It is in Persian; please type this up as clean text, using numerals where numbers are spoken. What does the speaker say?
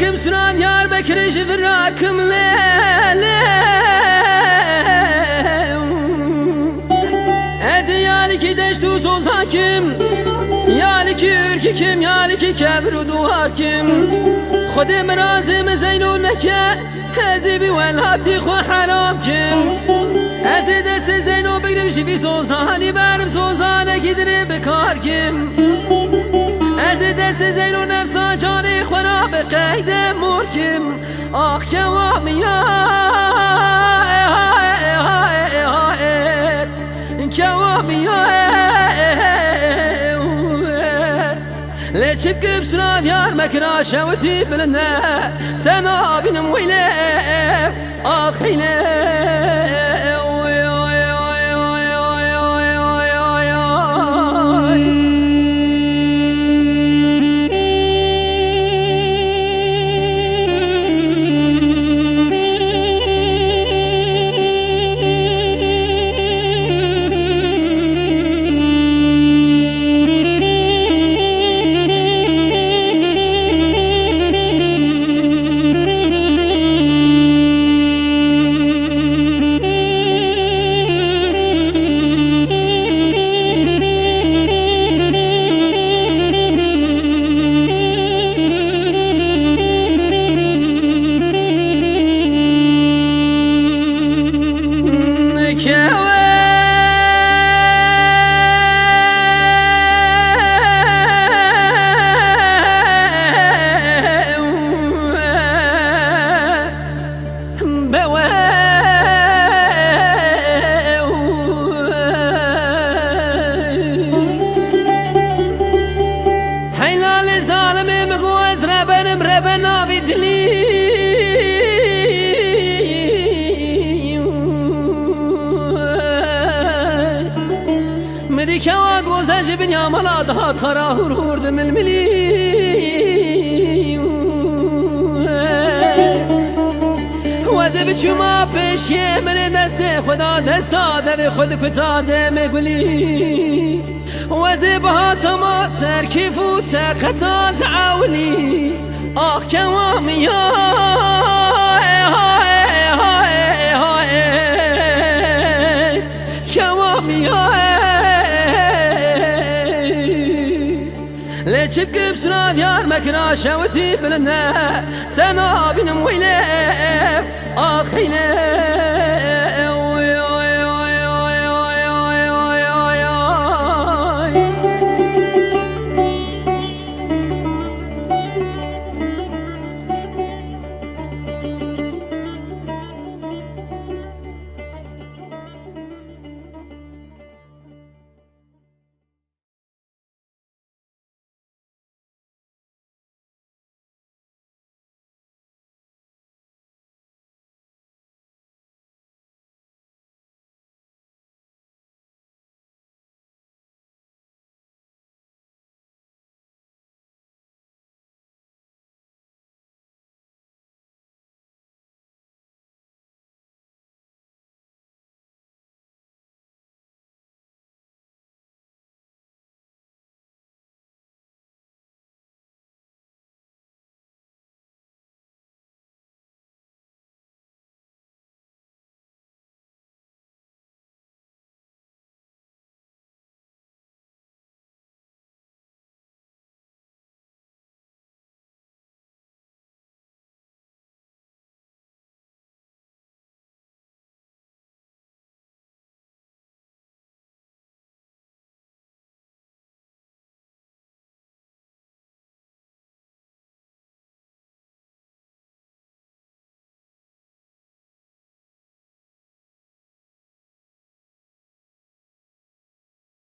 كم سنان يار بكرش براكم ليلة ازيالك دشتو سوزاكم يالك ارككم يالك كبر دوهاكم خود مرازم زينو نكا ازي بولاتي خو حرامكم ازي دست زينو بگرم شفي سوزاني برم سوزانه كدري بكاركم ازي دست زينو نفسا جاني خراب قيد موركم آخ كوامي كوامي ليتشبك بسراد يار مكرا شوتي بلنا تما بنم ويلي آخيلي ربنا بدلي مدي كواك وزاج بنيا ملا دهات خراهور هورد من الملي وزي بچوما پیشی من دست خدا دستا دوی خود کتا دم گلی وزي بها تما سر كيفو تقطع تعاولي آخ كوامي كوامي ليتشبك بسراد يار مكرا شوتي بلنا تما بنم ويلي آخيلي